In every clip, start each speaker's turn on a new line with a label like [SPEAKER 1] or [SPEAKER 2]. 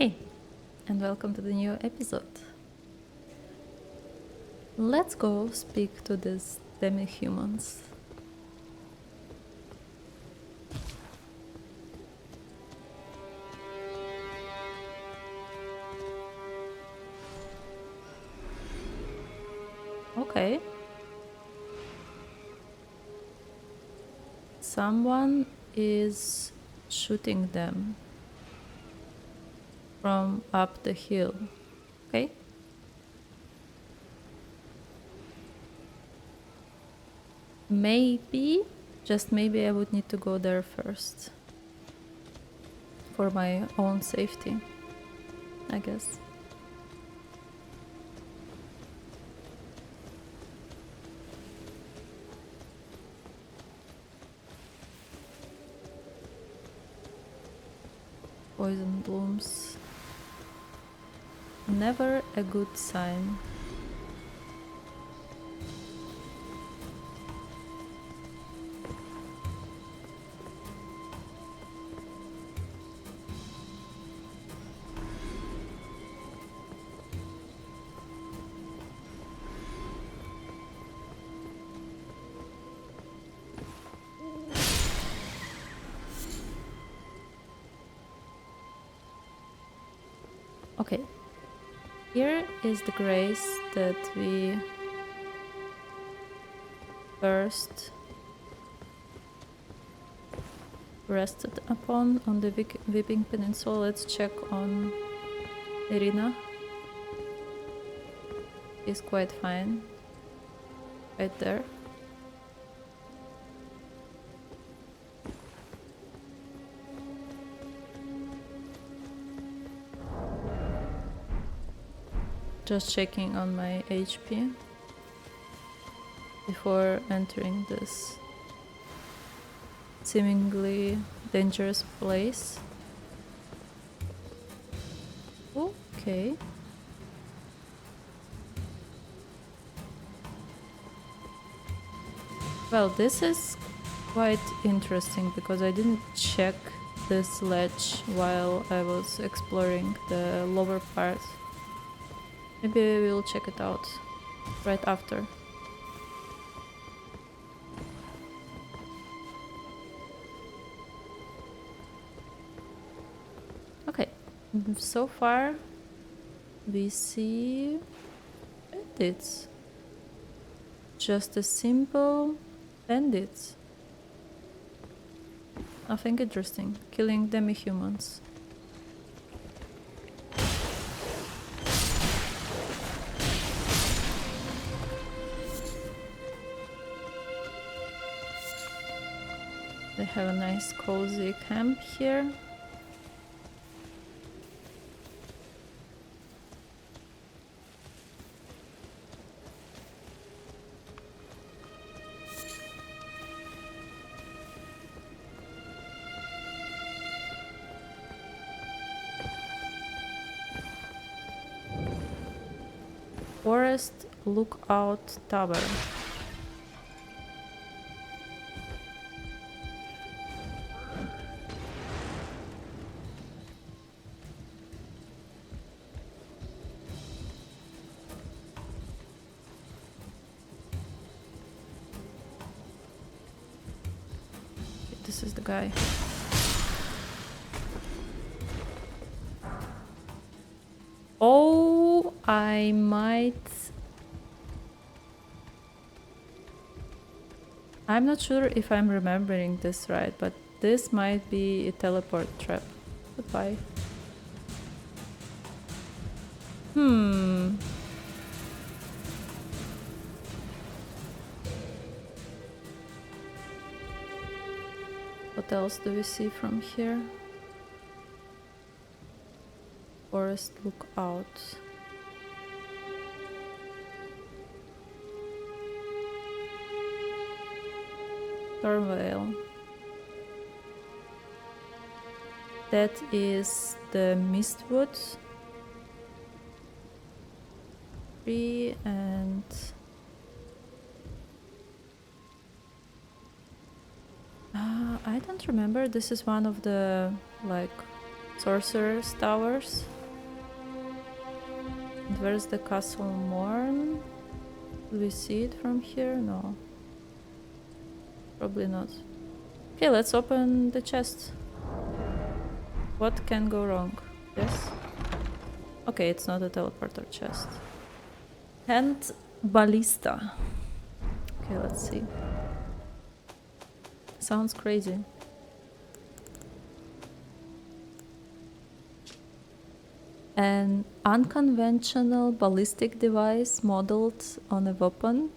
[SPEAKER 1] Hey, and welcome to the new episode. Let's go speak to these demi-humans. Okay. Someone is shooting them from up the hill. Okay. Maybe, just maybe I would need to go there first. For my own safety, I guess. Poison blooms. Never a good sign. Okay, here is the grace that we first rested upon on the Weeping Peninsula. Let's check on Irina. Is quite fine. Right there. Just checking on my HP before entering this seemingly dangerous place. Okay. Well, this is quite interesting because I didn't check this ledge while I was exploring the lower part. Maybe we'll check it out right after. Okay, so far we see bandits. Just a simple bandits. Nothing interesting. Killing demi-humans. They have a nice cozy camp here. Forest Lookout Tower. This is the guy. Oh, I might... I'm not sure if I'm remembering this right, but this might be a teleport trap. Goodbye. What else do we see from here? Forest Lookout. Stormvale. That is the Mistwood tree, and I don't remember. This is one of the like sorcerer's towers. And where's the Castle Morn? Do we see it from here? No. Probably not. Okay, let's open the chest. What can go wrong? Yes? Okay, it's not a teleporter chest. Hand ballista. Okay, let's see. Sounds crazy. An unconventional ballistic device modeled on a weapon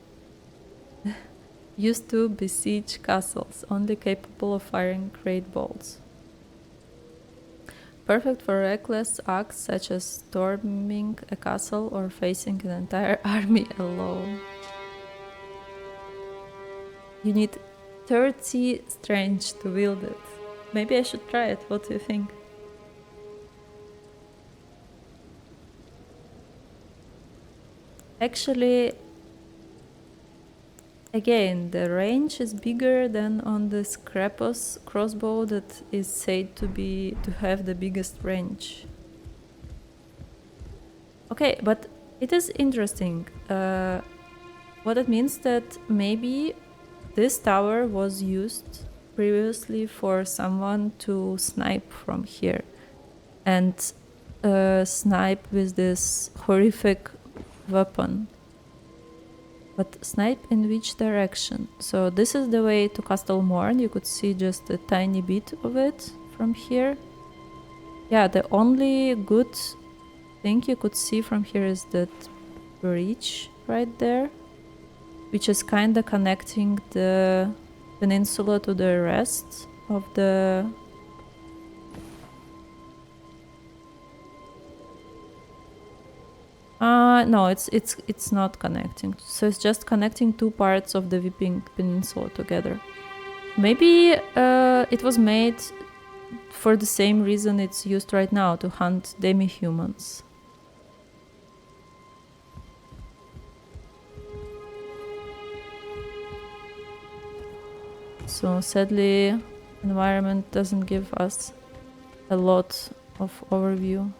[SPEAKER 1] used to besiege castles, only capable of firing great bolts. Perfect for reckless acts such as storming a castle or facing an entire army alone. You need 30 strength to wield it. Maybe I should try it. What do you think? Actually, again, the range is bigger than on the Scrapos crossbow that is said to have the biggest range. Okay, but it is interesting. What it means that maybe this tower was used previously for someone to snipe from here and snipe with this horrific weapon. But snipe in which direction? So this is the way to Castle Morn. You could see just a tiny bit of it from here. Yeah, the only good thing you could see from here is that bridge right there, which is kinda connecting the peninsula to the rest of the... no, it's not connecting. So it's just connecting two parts of the Weeping Peninsula together. Maybe it was made for the same reason it's used right now, to hunt demi-humans. So sadly, environment doesn't give us a lot of overview.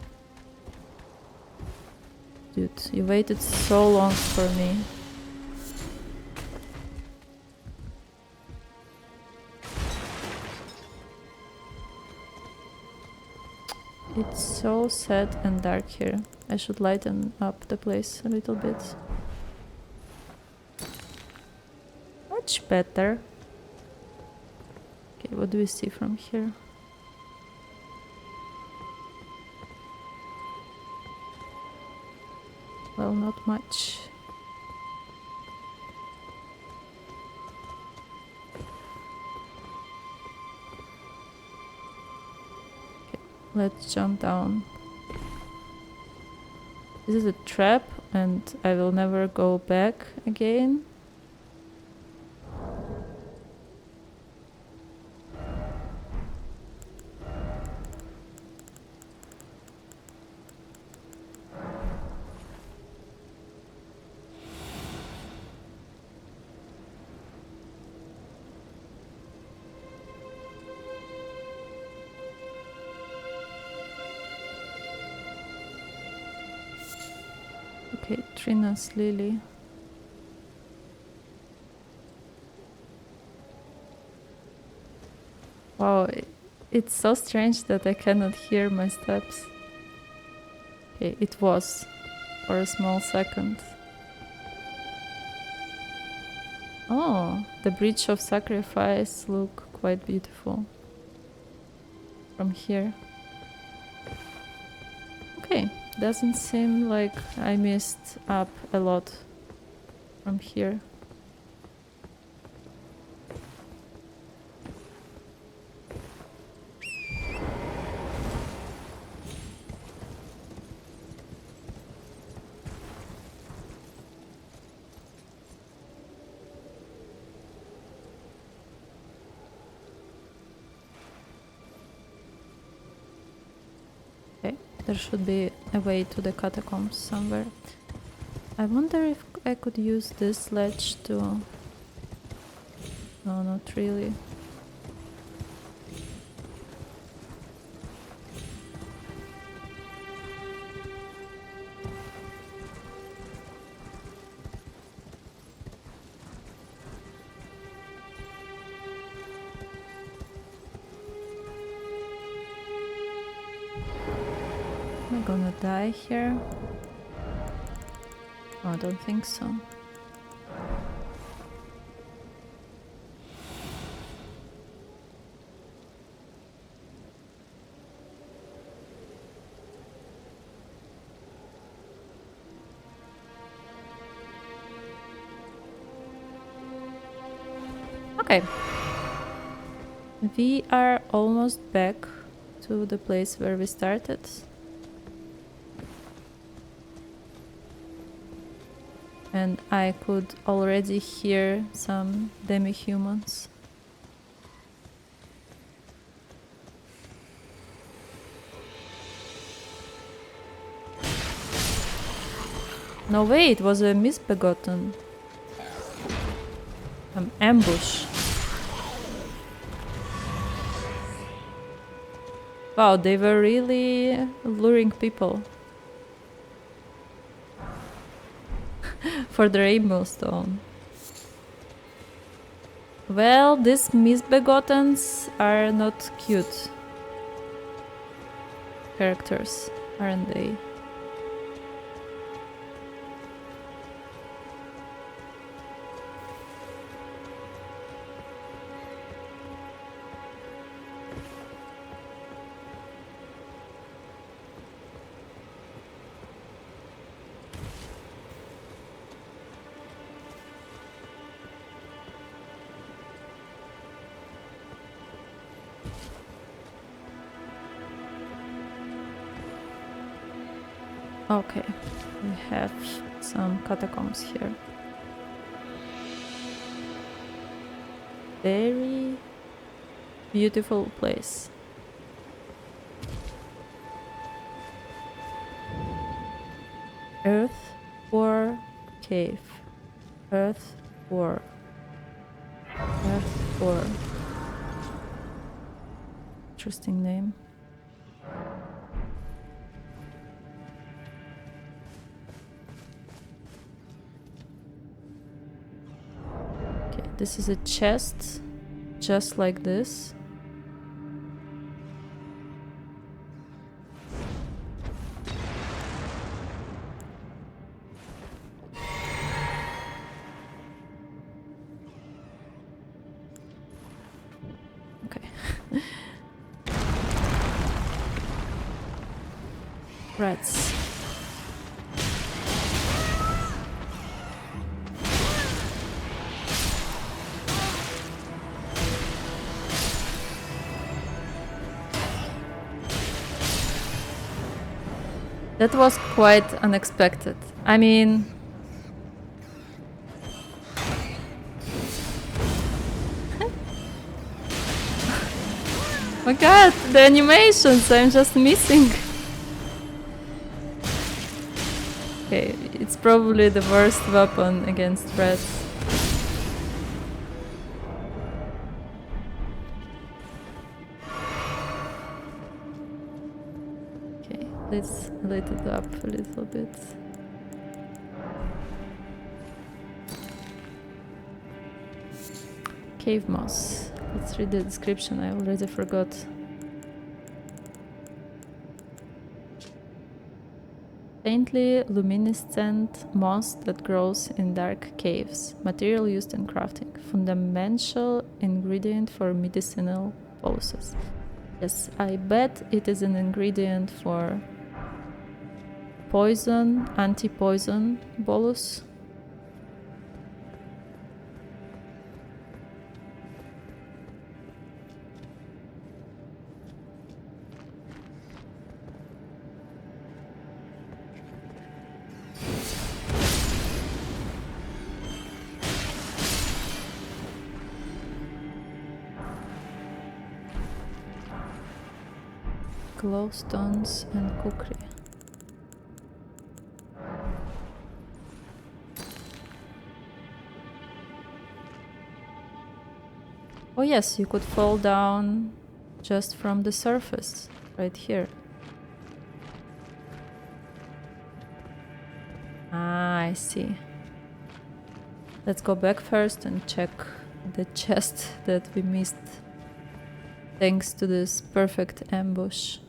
[SPEAKER 1] Dude, you waited so long for me. It's so sad and dark here. I should lighten up the place a little bit. Much better. Okay, what do we see from here? Well, not much. Okay, let's jump down. This is a trap and I will never go back again. Okay, Trina's Lily. Wow, it's so strange that I cannot hear my steps. Okay, it was for a small second. Oh, the Bridge of Sacrifice look quite beautiful from here. Okay, doesn't seem like I missed up a lot from here. There should be a way to the catacombs somewhere. I wonder if I could use this ledge to... No, not really. Am I gonna die here? Oh, I don't think so. Okay. We are almost back to the place where we started. And I could already hear some demi-humans. No way, it was a misbegotten ambush. Wow, they were really luring people for the rainbow stone. Well, these misbegottens are not cute characters, aren't they? Okay, we have some catacombs here. Very beautiful place. Earth War Cave. Earth War. Earth War. Interesting name. Okay, this is a chest, just like this. Rats. That was quite unexpected. I mean... Oh my god, the animations I'm just missing. Okay, it's probably the worst weapon against rats. Okay, let's light it up a little bit. Cave moss. Let's read the description, I already forgot. Faintly luminescent moss that grows in dark caves. Material used in crafting. Fundamental ingredient for medicinal purposes. Yes, I bet it is an ingredient for poison, anti-poison bolus. Glowstones and kukri. Oh yes, you could fall down just from the surface, right here. Ah, I see. Let's go back first and check the chest that we missed thanks to this perfect ambush.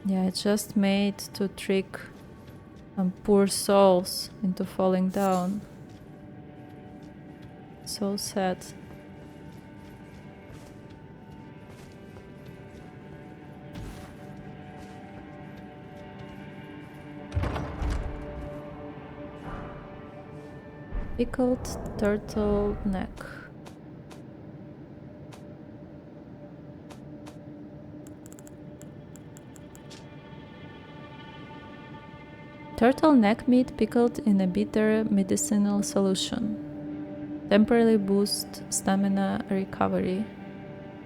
[SPEAKER 1] Yeah, it's just made to trick some poor souls into falling down. So sad. Pickled turtle neck. Turtle neck meat pickled in a bitter medicinal solution. Temporarily boost stamina recovery.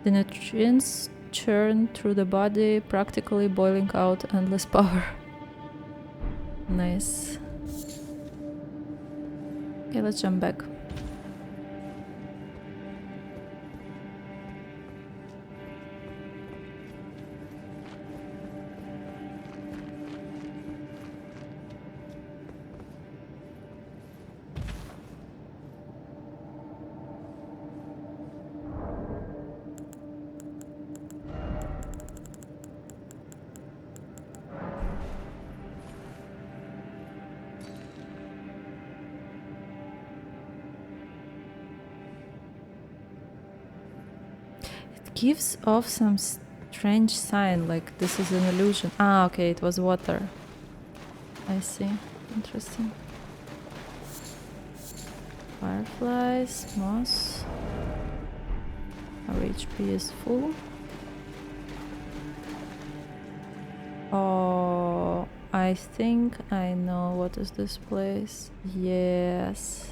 [SPEAKER 1] The nutrients churn through the body, practically boiling out endless power. Nice. Okay, let's jump back. Gives off some strange sign, like this is an illusion. Ah, okay, it was water. I see. Interesting. Fireflies, moss. Our HP is full. Oh, I think I know what is this place. Yes.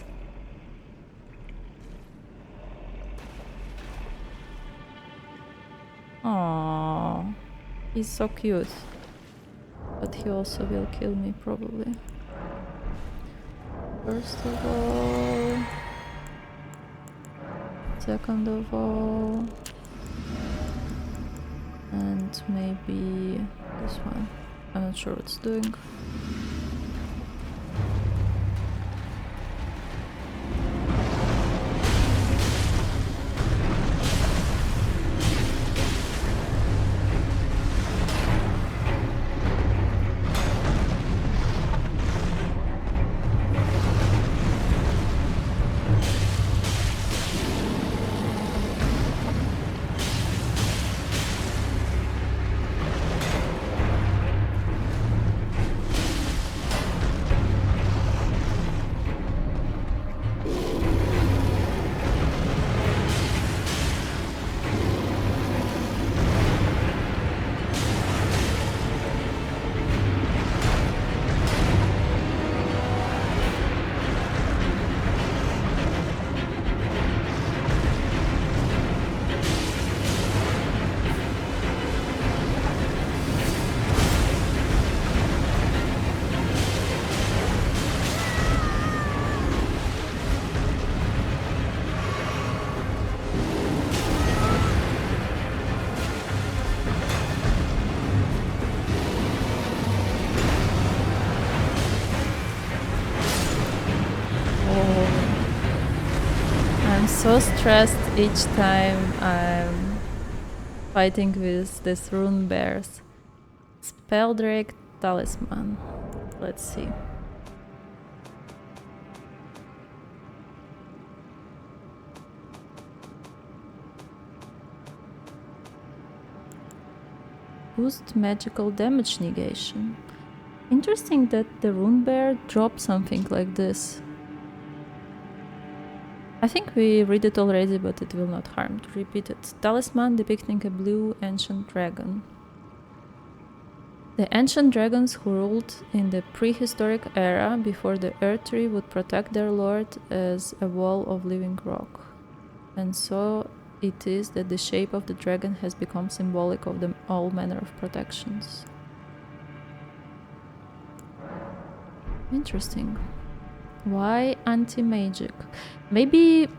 [SPEAKER 1] Oh, he's so cute. But he also will kill me probably. First of all. Second of all. And maybe this one. I'm not sure what it's doing. So stressed each time I'm fighting with these rune bears. Spelldrake Talisman. Let's see. Boost magical damage negation. Interesting that the rune bear dropped something like this. I think we read it already, but it will not harm to repeat it. Talisman depicting a blue ancient dragon. The ancient dragons who ruled in the prehistoric era before the Earth Tree would protect their lord as a wall of living rock. And so it is that the shape of the dragon has become symbolic of them all manner of protections. Interesting. Why anti-magic? Maybe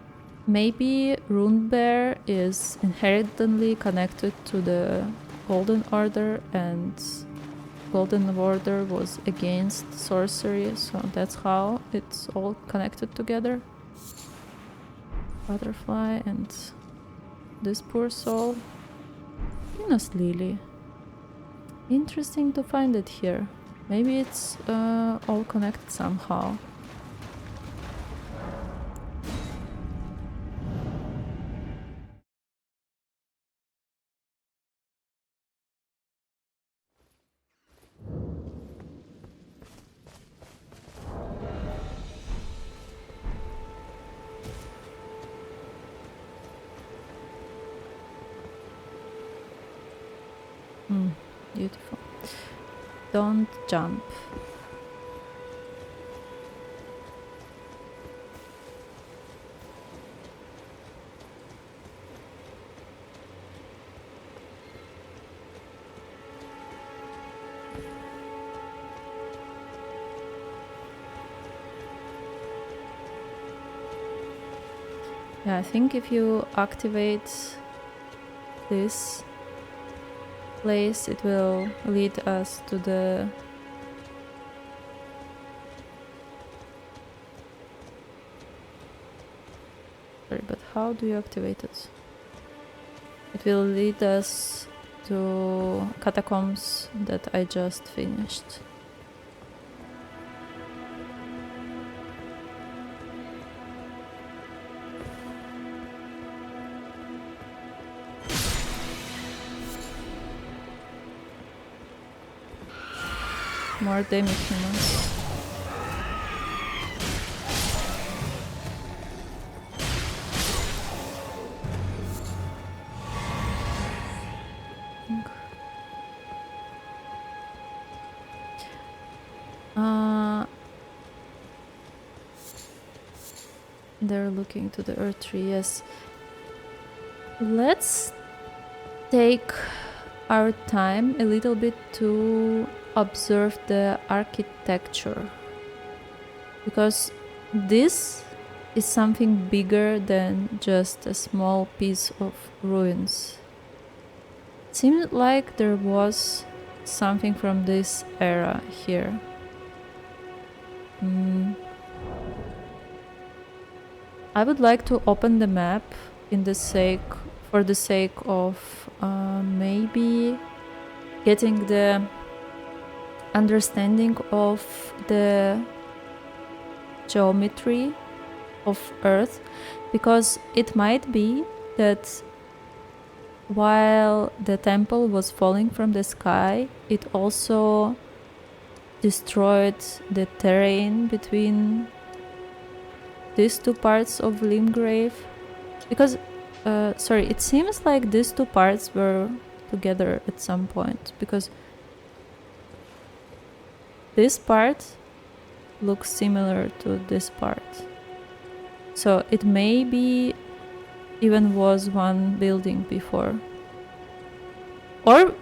[SPEAKER 1] Runebear is inherently connected to the Golden Order, and Golden Order was against sorcery, so that's how it's all connected together. Butterfly and this poor soul. Venus Lily. Interesting to find it here. Maybe it's all connected somehow. Beautiful. Don't jump. Yeah, I think if you activate this place, it will lead us to the sorry, but how do you activate it? It will lead us to catacombs that I just finished. More Demi-humans. They're looking to the earth tree, yes. Let's take our time a little bit to observe the architecture, because this is something bigger than just a small piece of ruins. It seemed like there was something from this era here. I would like to open the map for the sake of maybe getting the understanding of the geometry of Earth, because it might be that while the temple was falling from the sky, it also destroyed the terrain between these two parts of Limgrave. Because, sorry, it seems like these two parts were together at some point, because this part looks similar to this part. So it maybe even was one building before. Or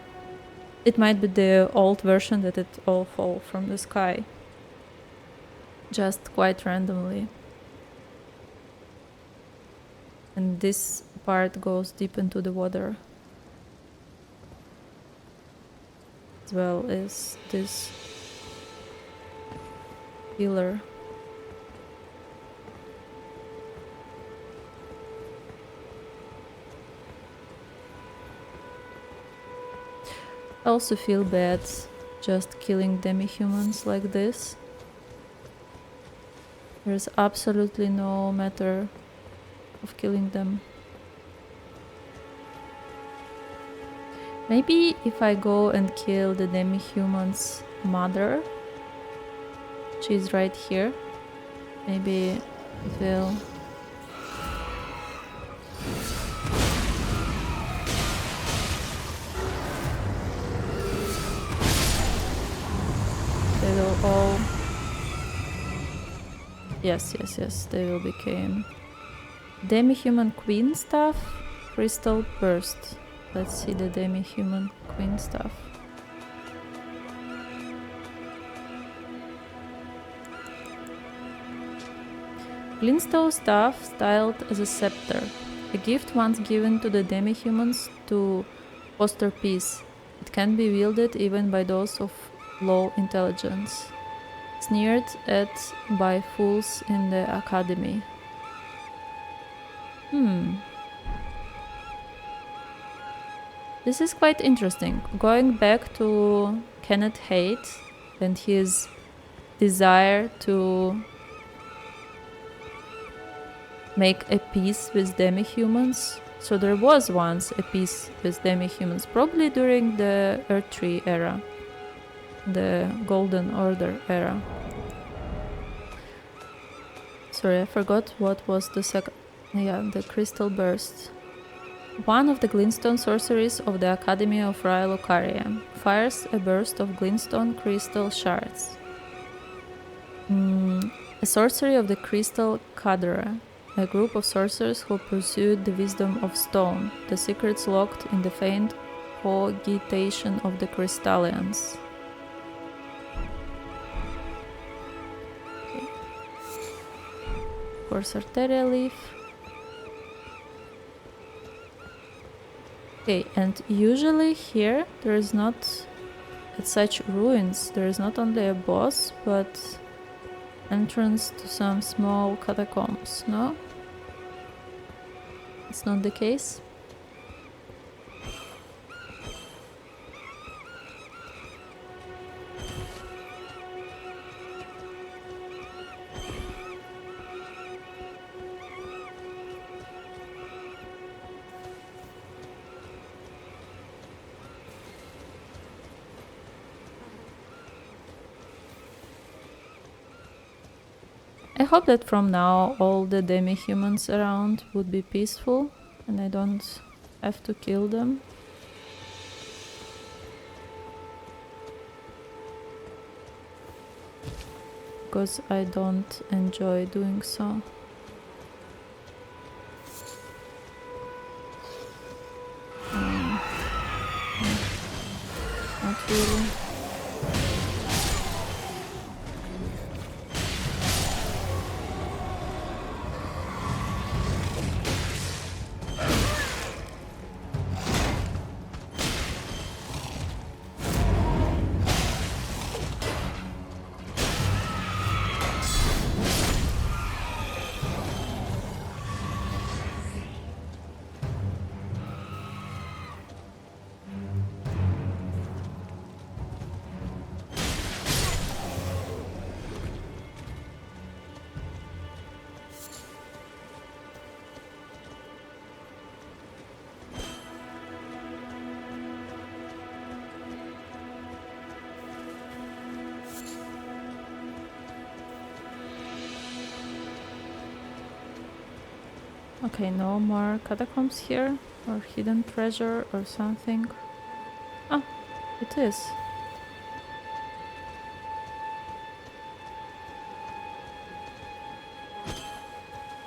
[SPEAKER 1] it might be the old version that it all fall from the sky. Just quite randomly. And this part goes deep into the water. As well as this pillar. I also feel bad just killing demi-humans like this. There's absolutely no matter of killing them. Maybe if I go and kill the demi-human's mother, she's right here, maybe it will... They will all... Yes, they will become Demi-human queen staff, crystal burst. Let's see the demi-human queen staff. Glintstone staff styled as a scepter, a gift once given to the demi-humans to foster peace. It can be wielded even by those of low intelligence, sneered at by fools in the academy. This is quite interesting. Going back to Kenneth Haight and his desire to make a peace with demi-humans. So there was once a peace with demi-humans, probably during the Earth Tree era, the Golden Order era. Sorry, I forgot what was the second. Yeah, the Crystal Burst. One of the glintstone sorceries of the Academy of Raya Lucaria fires a burst of glintstone crystal shards. A sorcery of the Crystal Cadre, a group of sorcerers who pursued the wisdom of stone, the secrets locked in the faint cogitation of the Crystallians. Okay. Course Arteria leaf. Okay, and usually here there is not, at such ruins, there is not only a boss, but entrance to some small catacombs, no? It's not the case? I hope that from now all the demi-humans around would be peaceful and I don't have to kill them. Because I don't enjoy doing so. Not really. Okay, no more catacombs here, or hidden treasure or something. Ah, it is.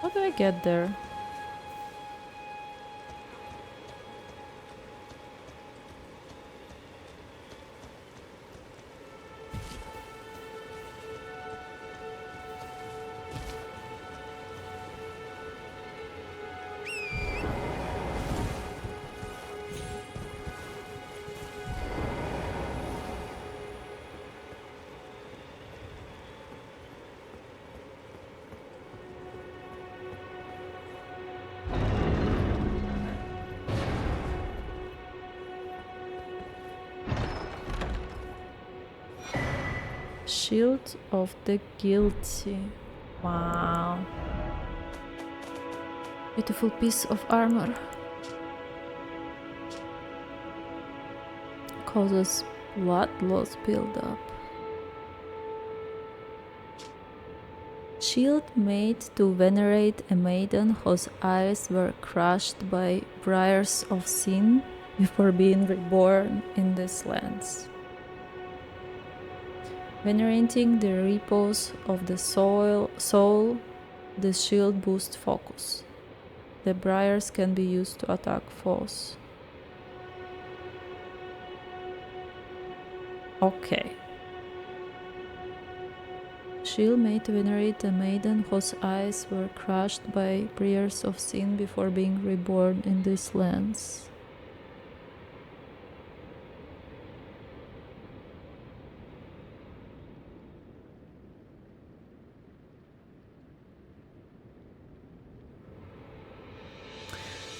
[SPEAKER 1] How do I get there? Shield of the Guilty. Wow. Beautiful piece of armor. Causes blood loss buildup. Shield made to venerate a maiden whose eyes were crushed by briars of sin before being reborn in these lands. Venerating the repose of the soul, the shield boosts focus. The briars can be used to attack foes. Okay. Shield made to venerate a maiden whose eyes were crushed by briars of sin before being reborn in these lands.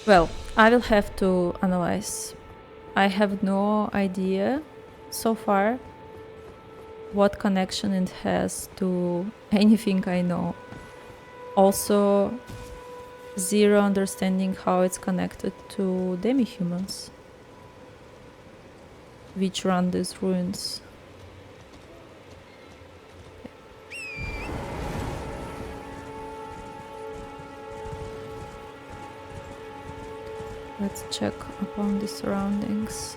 [SPEAKER 1] Well, I will have to analyze I have no idea so far what connection it has to anything I know. Also, zero understanding how it's connected to demi-humans, which run these ruins. Let's check upon the surroundings.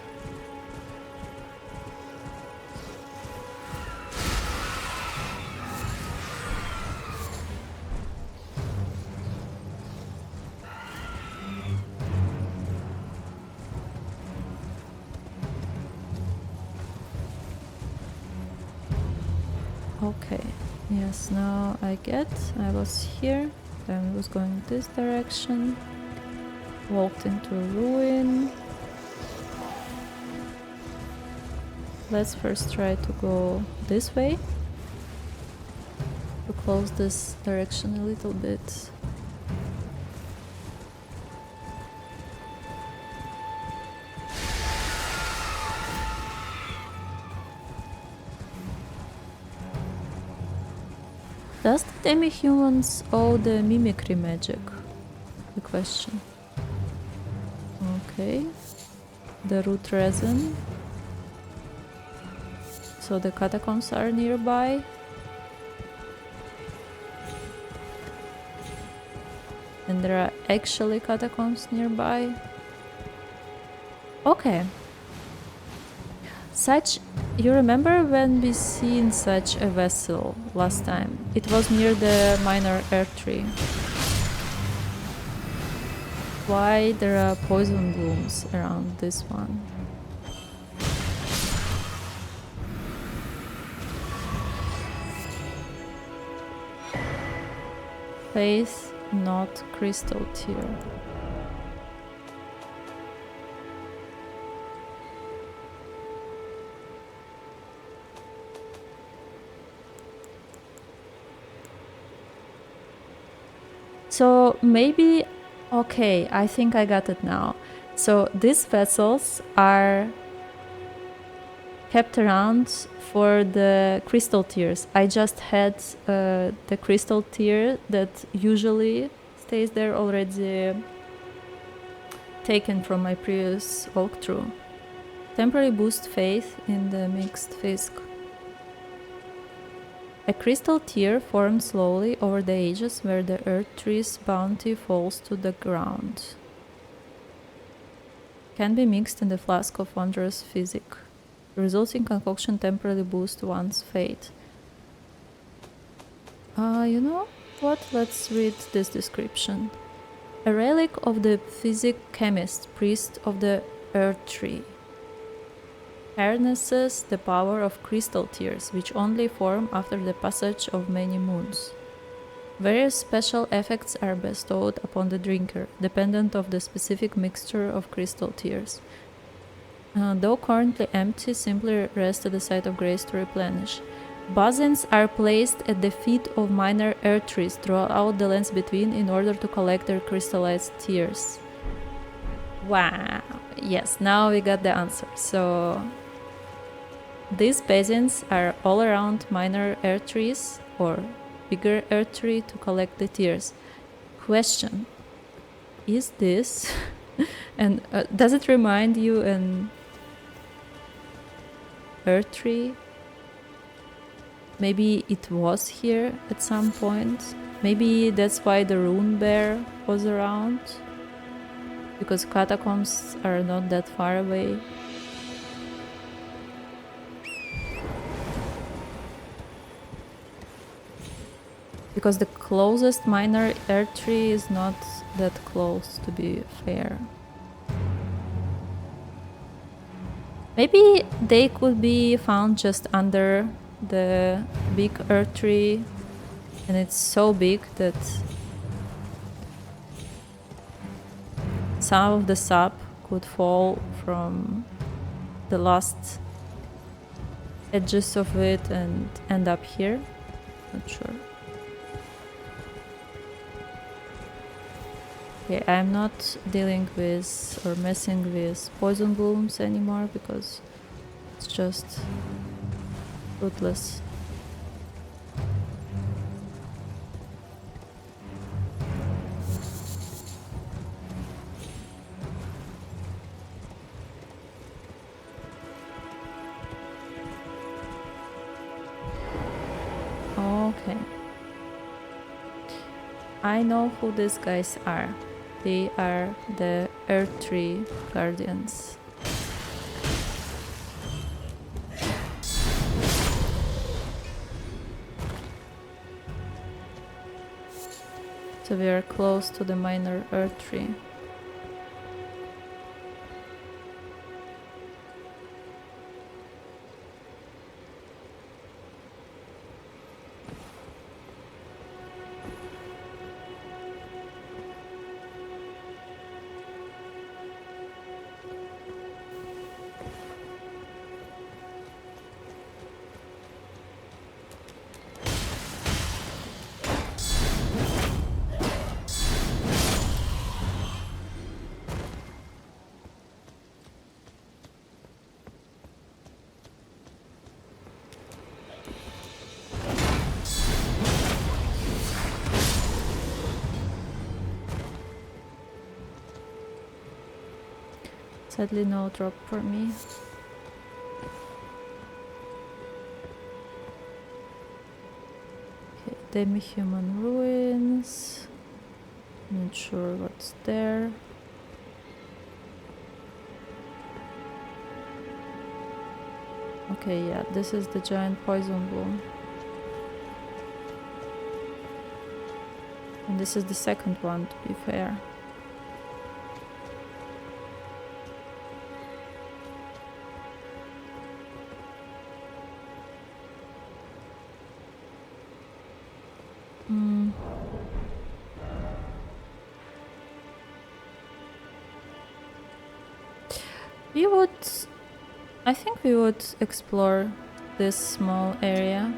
[SPEAKER 1] Okay, yes, now I get. I was here, then I was going this direction, walked into a ruin. Let's first try to go this way, to close this direction a little bit. Does the demi-humans owe the mimicry magic? The question. Okay. The root resin. So the catacombs are nearby. And there are actually catacombs nearby. Okay. You remember when we seen such a vessel last time? It was near the minor earth tree. Why there are poison blooms around this one? Faith, not crystal tear. So maybe, okay, I think I got it now. So these vessels are kept around for the crystal tears. I just had the crystal tear that usually stays there already taken from my previous walkthrough. Temporary boost faith in the mixed fisk. A crystal tear formed slowly over the ages where the earth tree's bounty falls to the ground. Can be mixed in the flask of wondrous physic. Resulting concoction temporarily boosts one's fate. You know what? Let's read this description. A relic of the physic chemist, priest of the earth tree. Harnesses the power of crystal tears, which only form after the passage of many moons. Various special effects are bestowed upon the drinker, dependent of the specific mixture of crystal tears. Though currently empty, simply rest at the site of grace to replenish. Basins are placed at the feet of minor earth trees throughout the lands between in order to collect their crystallized tears. Wow! Yes, now we got the answer. So these basins are all around minor earth trees or bigger earth tree to collect the tears. Question: is this and does it remind you an earth tree? Maybe it was here at some point. Maybe that's why the rune bear was around, because catacombs are not that far away. Because the closest minor earth tree is not that close, to be fair. Maybe they could be found just under the big earth tree, and it's so big that some of the sap could fall from the last edges of it and end up here. Not sure. Okay, I'm not dealing with or messing with poison blooms anymore because it's just fruitless. Okay. I know who these guys are. They are the Earth Tree Guardians. So we are close to the minor Earth Tree. Sadly, no drop for me. Okay, Demi-human ruins. Not sure what's there. Okay, yeah, this is the giant poison bloom. And this is the second one, to be fair. We would... I think we would explore this small area.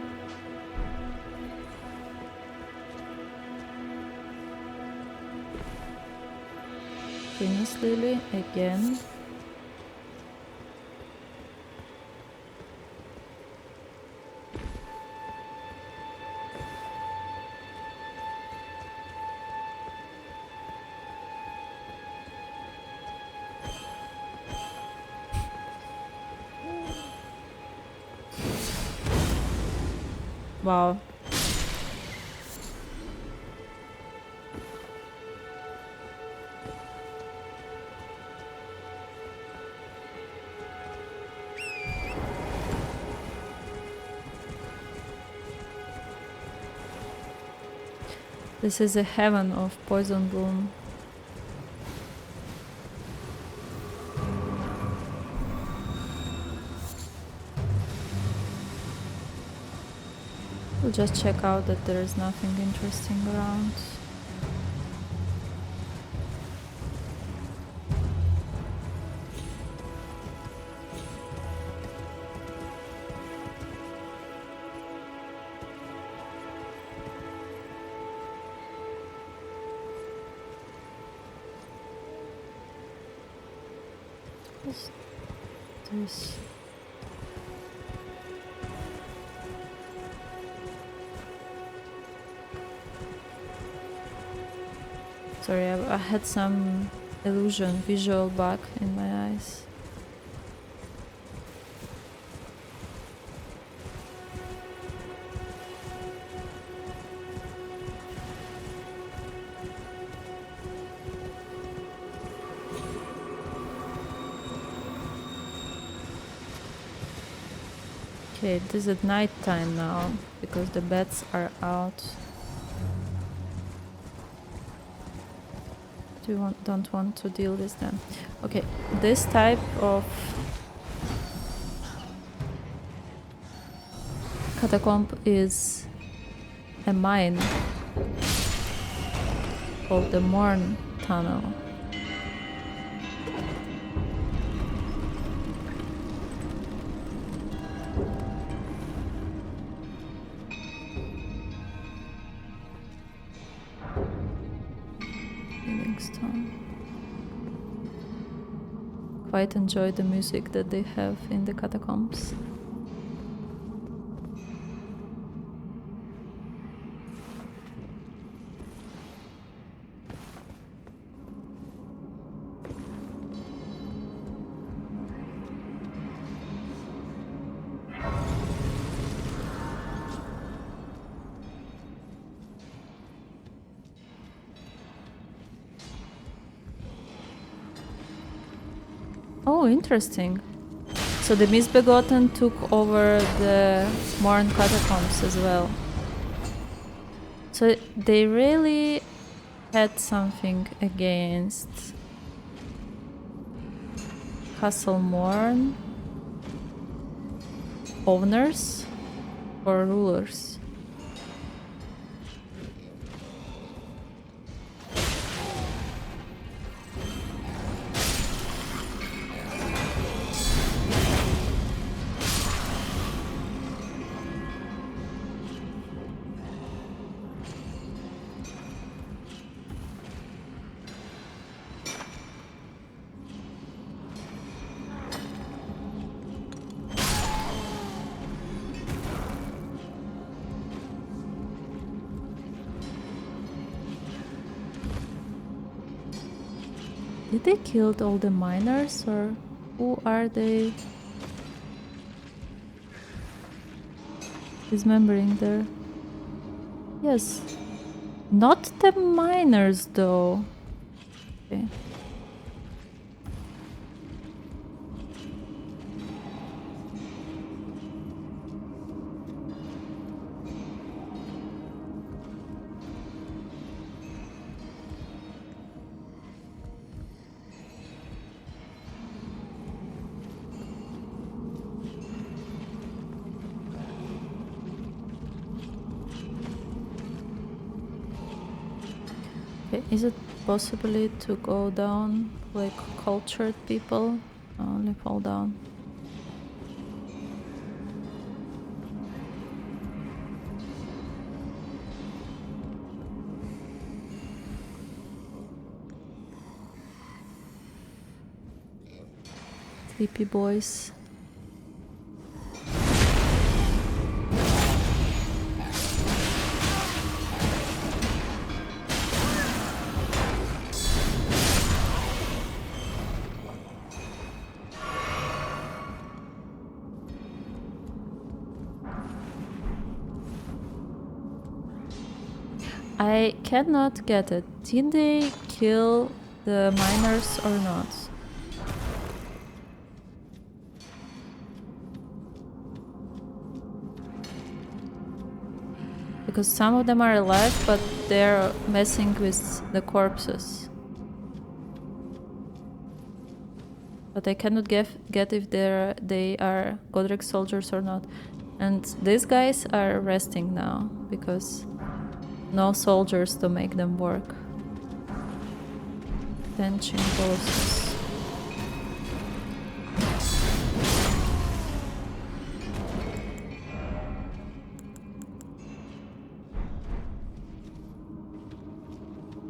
[SPEAKER 1] Venus Lily again. Wow. This is a heaven of poison bloom. We'll just check out that there is nothing interesting around. What's this? Sorry, I had some illusion, visual bug in my eyes. Okay, it is at night time now because the bats are out. Don't want to deal with them. Okay, this type of catacomb is a mine called the Morn Tunnel. Phoenix gravestone. Quite enjoy the music that they have in the catacombs. Oh, interesting. So the Misbegotten took over the Morn catacombs as well. So they really had something against Castle Morn owners or rulers. Did they kill all the miners, or who are they dismembering there? Yes. Not the miners though. Okay. Okay, is it possibly to go down like cultured people? Only fall down. Sleepy boys. I cannot get it. Did they kill the miners or not? Because some of them are alive, but they're messing with the corpses. But I cannot get if they are Godric soldiers or not. And these guys are resting now, because no soldiers to make them work. Benching bosses.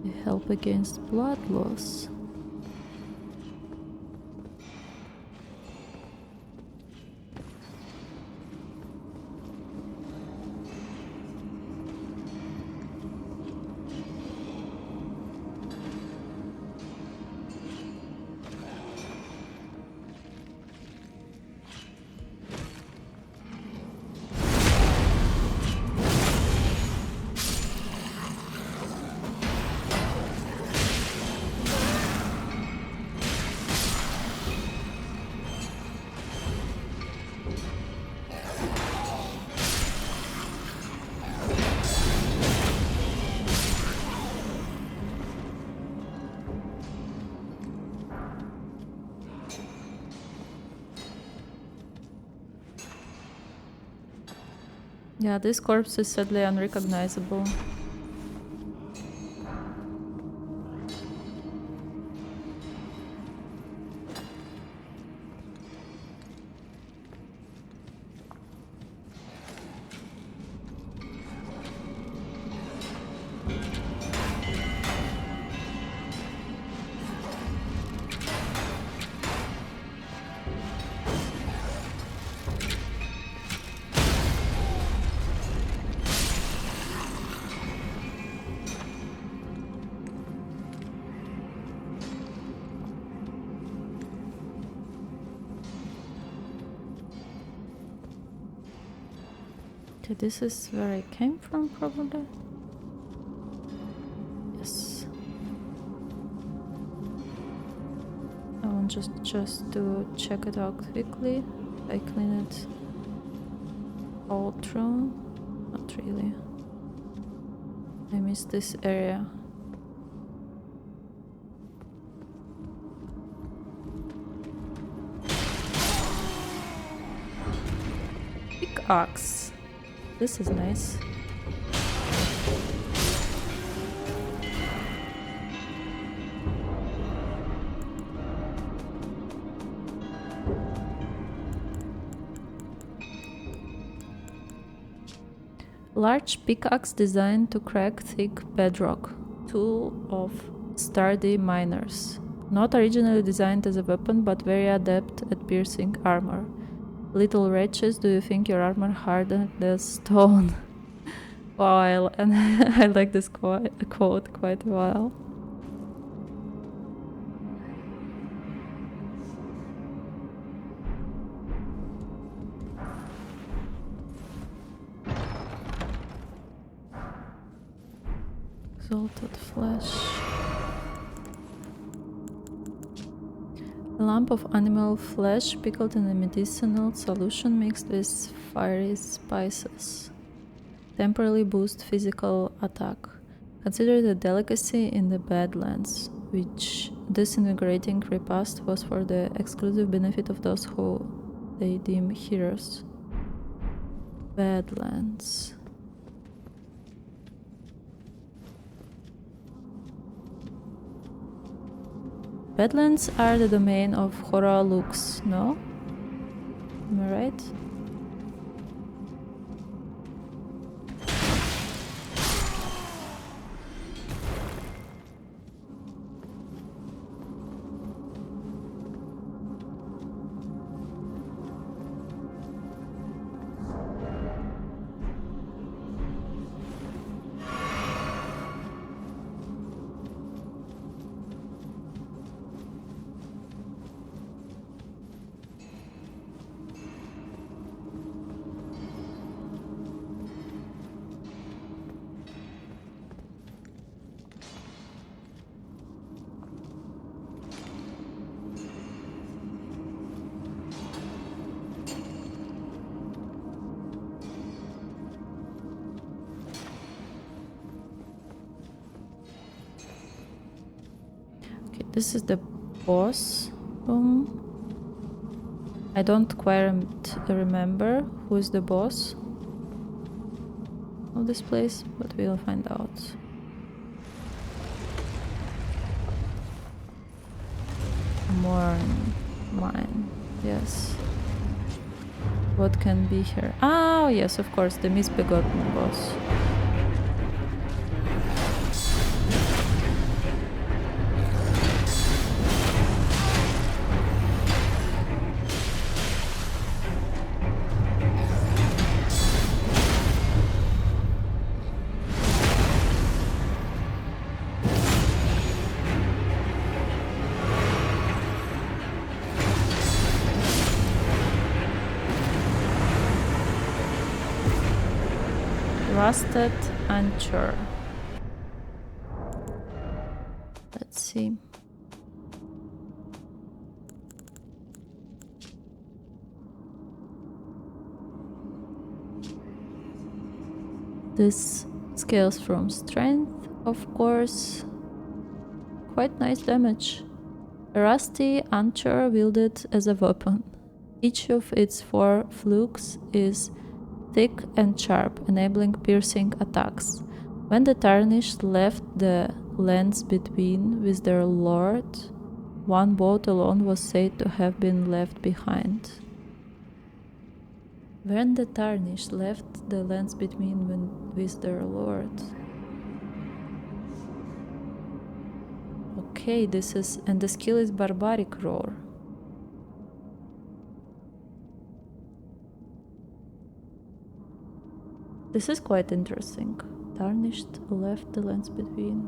[SPEAKER 1] They help against blood loss. Yeah, this corpse is sadly unrecognizable. Okay, this is where I came from, probably. Yes. I want just to check it out quickly. I clean it all through. Not really. I missed this area. Pickaxe. This is nice. Large pickaxe designed to crack thick bedrock. Tool of sturdy miners. Not originally designed as a weapon, but very adept at piercing armor. Little wretches, do you think your armor hardened as stone? Wow, and I like this quote quite a while. Exalted flesh. A lump of animal flesh pickled in a medicinal solution mixed with fiery spices. Temporarily boost physical attack. Considered a delicacy in the Badlands, which this invigorating repast was for the exclusive benefit of those who they deem heroes. Badlands. Badlands are the domain of Horalux, no? Am I right? This is the boss room. I don't quite remember who is the boss of this place, but we'll find out. Mine, yes. What can be here? Oh, yes, of course, the misbegotten boss. Rusted anchor. Let's see. This scales from strength, of course. Quite nice damage. A rusty anchor wielded as a weapon. Each of its 4 flukes is thick and sharp, enabling piercing attacks. When the tarnished left the lands between with their lord, one boat alone was said to have been left behind. When the tarnished left the lands between with their lord. Okay, this is, and the skill is Barbaric Roar. This is quite interesting. Tarnished left the lands between.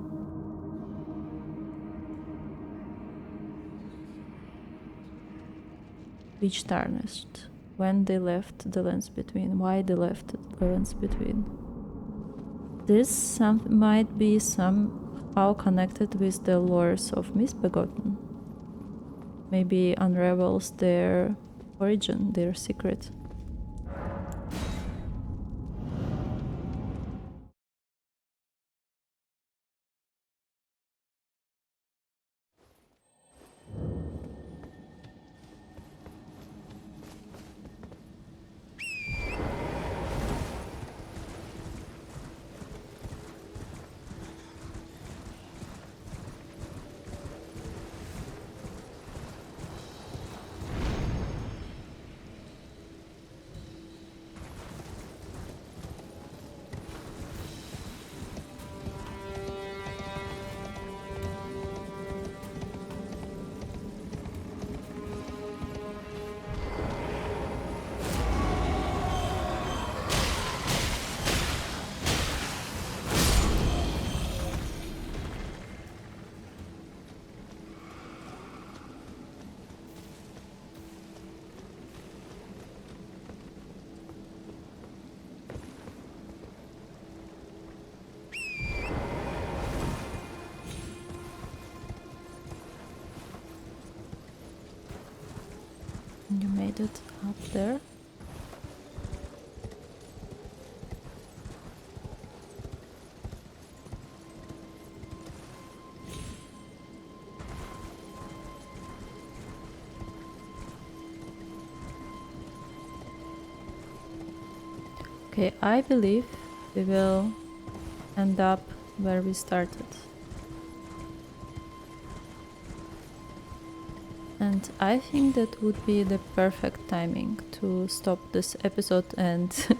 [SPEAKER 1] Which tarnished? when they left the lands between, why they left the lands between. This might be somehow connected with the lores of Misbegotten. Maybe unravels their origin, their secret. You made it up there. Okay, I believe we will end up where we started. And I think that would be the perfect timing to stop this episode and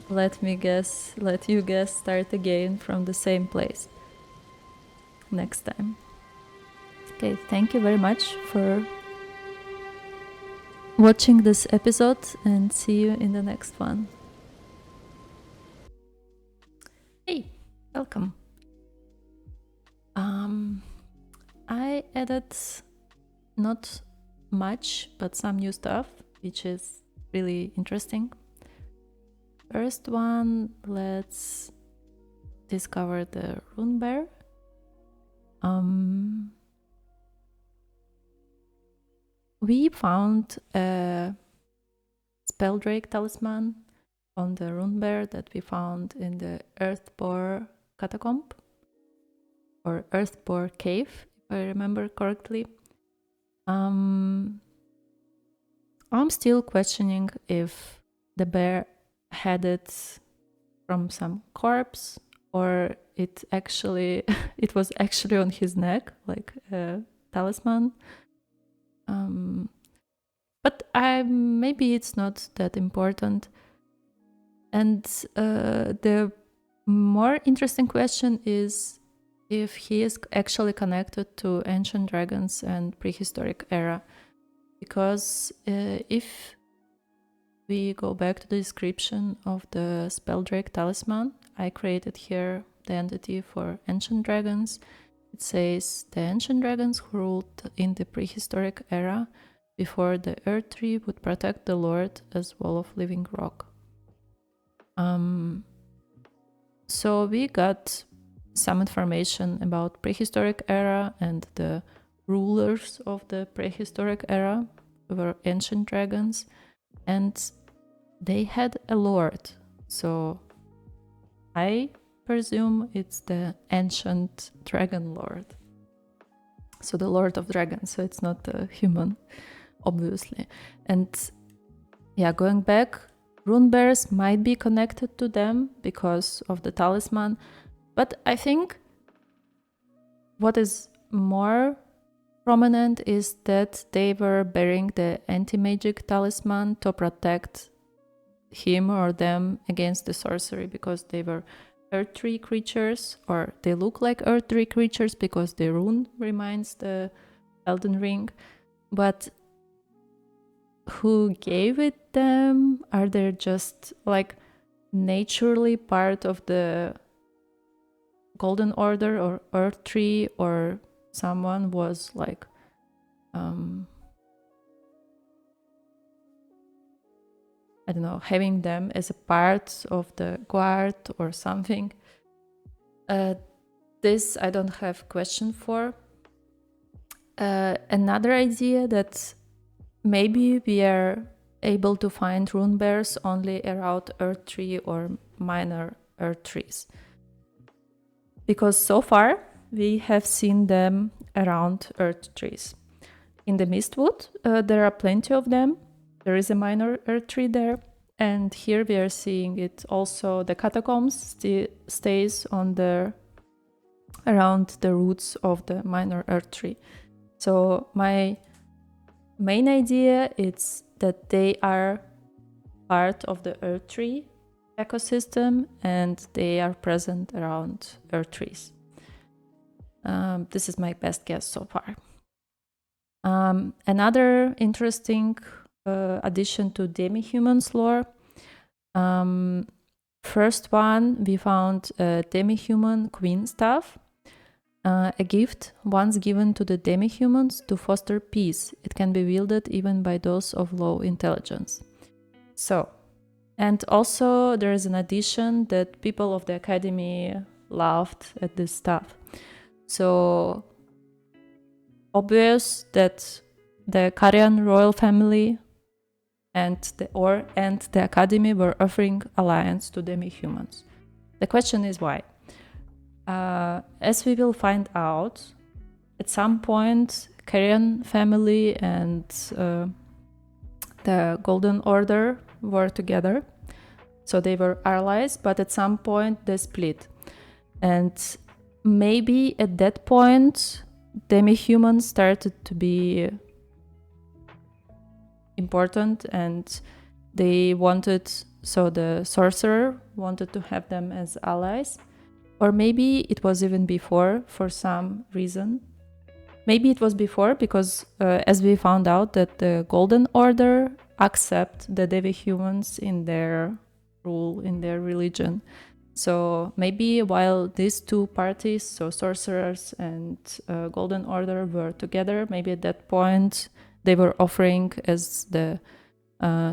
[SPEAKER 1] let you guess, start again from the same place next time. Okay, thank you very much for watching this episode and see you in the next one. Hey, welcome. I added not much, but some new stuff, which is really interesting. First one, let's discover the rune bear. We found a spelldrake talisman on the rune bear that we found in the Earthbore catacomb, or Earthbore cave, if I remember correctly. I'm still questioning if the bear had it from some corpse, or it was actually on his neck, like a talisman. But maybe it's not that important. And the more interesting question is if he is actually connected to ancient dragons and prehistoric era. Because if we go back to the description of the Spelldrake talisman, I created here the entity for ancient dragons. It says the ancient dragons who ruled in the prehistoric era before the Earth Tree would protect the Lord as wall of living rock. So we got some information about prehistoric era, and the rulers of the prehistoric era were ancient dragons, and they had a lord. So I presume it's the ancient dragon lord. So the lord of dragons, so it's not a human, obviously. And yeah, going back, rune bears might be connected to them because of the talisman, but I think what is more prominent is that they were bearing the anti-magic talisman to protect him or them against the sorcery, because they were earth tree creatures, or they look like earth tree creatures because the rune reminds the Elden Ring. But who gave it them? Are they just like naturally part of the Golden Order or Earth Tree, or someone was like I don't know, having them as a part of the guard or something. This I don't have question for. Another idea that maybe we are able to find rune bears only around Earth Tree or minor Earth Trees. Because so far we have seen them around Earth Trees. In the Mistwood, there are plenty of them. There is a minor Earth Tree there. And here we are seeing it also. The catacombs stays on around the roots of the minor Earth Tree. So my main idea is that they are part of the Earth Tree ecosystem and they are present around Earth Trees. This is my best guess so far. Another interesting addition to Demi-human's lore. First one, we found a Demi-human queen staff. A gift once given to the demi-humans to foster peace. It can be wielded even by those of low intelligence. So, and also there is an addition that people of the academy laughed at this stuff. So, obvious that the Karian royal family and the academy were offering alliance to demi-humans. The question is why? As we will find out, at some point, Karian family and the Golden Order were together, so they were allies, but at some point they split. And maybe at that point, demi-humans started to be important and they wanted, so the sorcerer wanted to have them as allies. Or maybe it was even before for some reason. Maybe it was before because as we found out that the Golden Order accept the demi-humans in their rule, in their religion. So maybe while these two parties, so sorcerers and Golden Order were together, maybe at that point they were offering as the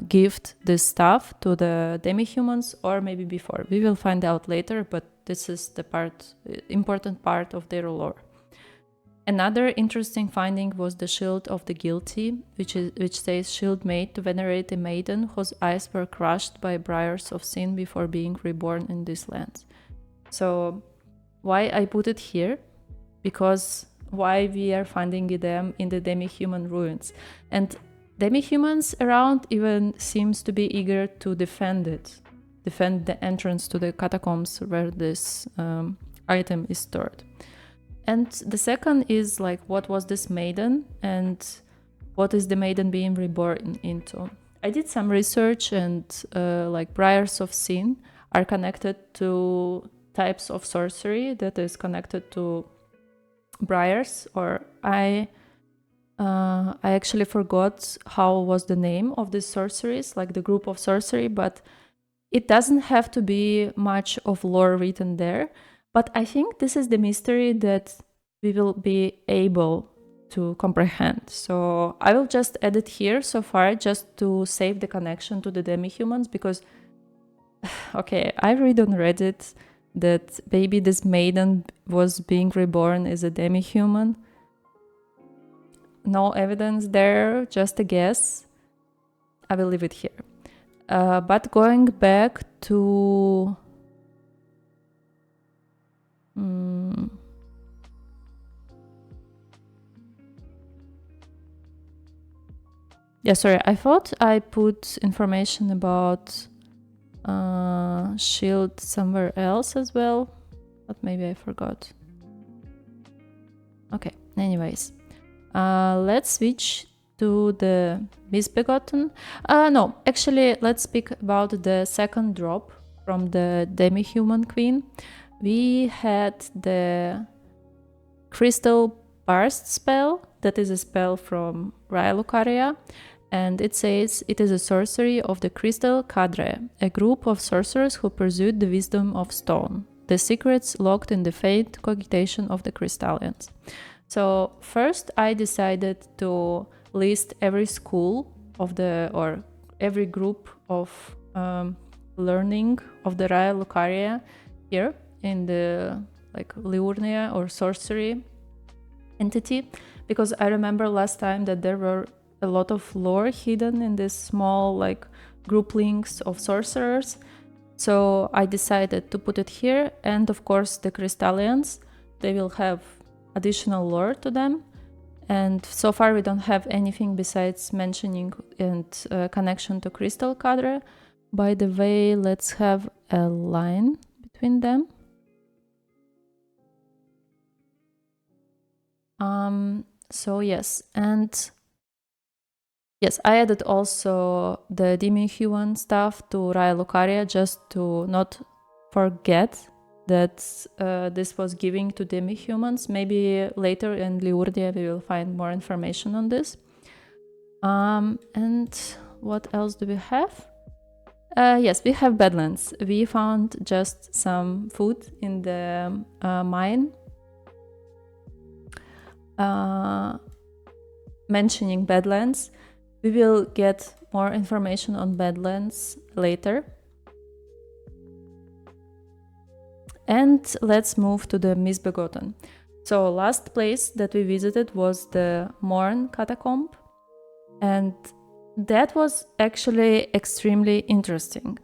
[SPEAKER 1] gift this stuff to the demi-humans, or maybe before. We will find out later, but this is the important part of their lore. Another interesting finding was the shield of the guilty, which says shield made to venerate a maiden whose eyes were crushed by briars of sin before being reborn in this land. So why I put it here? Because why we are finding them in the demi-human ruins. And demi-humans around even seems to be eager to defend the entrance to the catacombs where this item is stored. And the second is like, what was this maiden and what is the maiden being reborn into? I did some research and like briars of sin are connected to types of sorcery that is connected to briars, or I actually forgot how was the name of these sorceries, like the group of sorcery, but it doesn't have to be much of lore written there. But I think this is the mystery that we will be able to comprehend. So I will just add it here so far just to save the connection to the demi-humans, because, okay, I read on Reddit that maybe this maiden was being reborn as a demi-human. No evidence there, just a guess. I will leave it here. But going back to... Yeah, sorry, I thought I put information about shield somewhere else as well, but maybe I forgot. Okay, anyways. Let's switch to the Misbegotten. No, actually, let's speak about the second drop from the Demi-human queen. We had the Crystal Burst spell, that is a spell from Raya Lucaria, and it says it is a sorcery of the Crystal Cadre, a group of sorcerers who pursued the wisdom of stone, the secrets locked in the faint cogitation of the Crystallians. So first I decided to list every school of the, or every group of learning of the Raya Lucaria here in the like Liurnia or sorcery entity, because I remember last time that there were a lot of lore hidden in this small like group links of sorcerers. So I decided to put it here, and of course the Crystallians, they will have additional lore to them. And so far we don't have anything besides mentioning and connection to Crystal Cadre. By the way, let's have a line between them. So yes, and yes, I added also the Demi-human stuff to Raya Lucaria just to not forget that this was giving to Demi-humans. Maybe later in Liurdia we will find more information on this. And what else do we have? Yes, we have Badlands. We found just some food in the mine. Mentioning Badlands, we will get more information on Badlands later. And let's move to the Misbegotten. So last place that we visited was the Morn Catacomb, and that was actually extremely interesting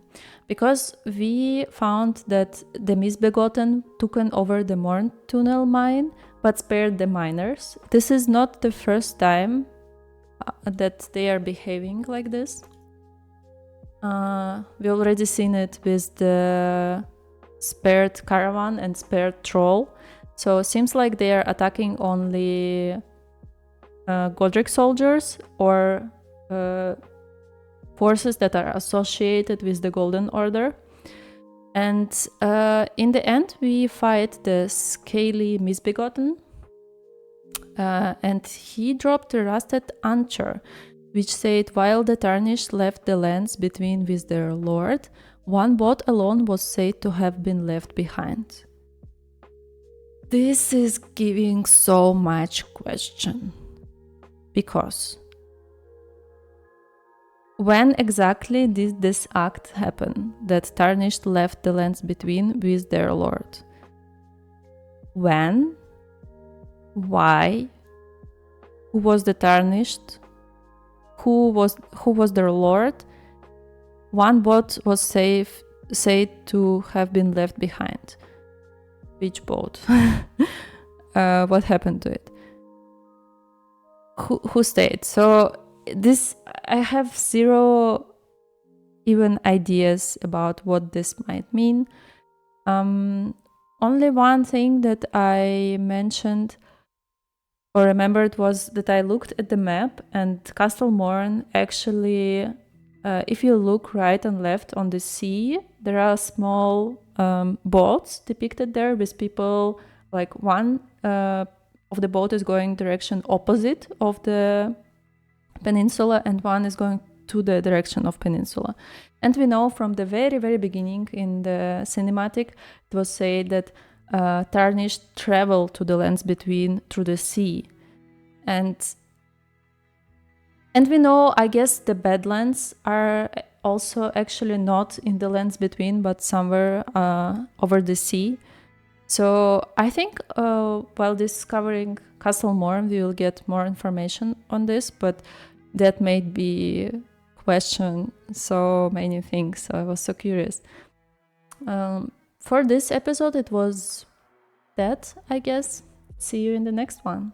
[SPEAKER 1] because we found that the Misbegotten took over the Morn Tunnel mine but spared the miners. This is not the first time that they are behaving like this. We already seen it with the spared caravan and spared troll. So it seems like they are attacking only Godric soldiers or forces that are associated with the Golden Order. And in the end, we fight the Scaly Misbegotten. And he dropped a rusted anchor, which said, while the Tarnished left the lands between with their lord, one boat alone was said to have been left behind. This is giving so much question. Because when exactly did this act happen, that Tarnished left the lands between with their lord? When? Why? Who was the Tarnished? Who was their lord? One boat was said to have been left behind. Which boat? What happened to it? Who stayed? So this, I have zero even ideas about what this might mean. Only one thing that I mentioned or remembered was that I looked at the map, and Castle Morn actually, if you look right and left on the sea, there are small boats depicted there with people, like one of the boat is going direction opposite of the peninsula and one is going to the direction of peninsula. And we know from the very, very beginning in the cinematic, it was said that Tarnished travel to the lands between through the sea. And we know, I guess, the Badlands are also actually not in the lands between, but somewhere over the sea. So I think while discovering Castle Morn, we will get more information on this, but that made me question so many things. So I was so curious. For this episode, it was that, I guess. See you in the next one.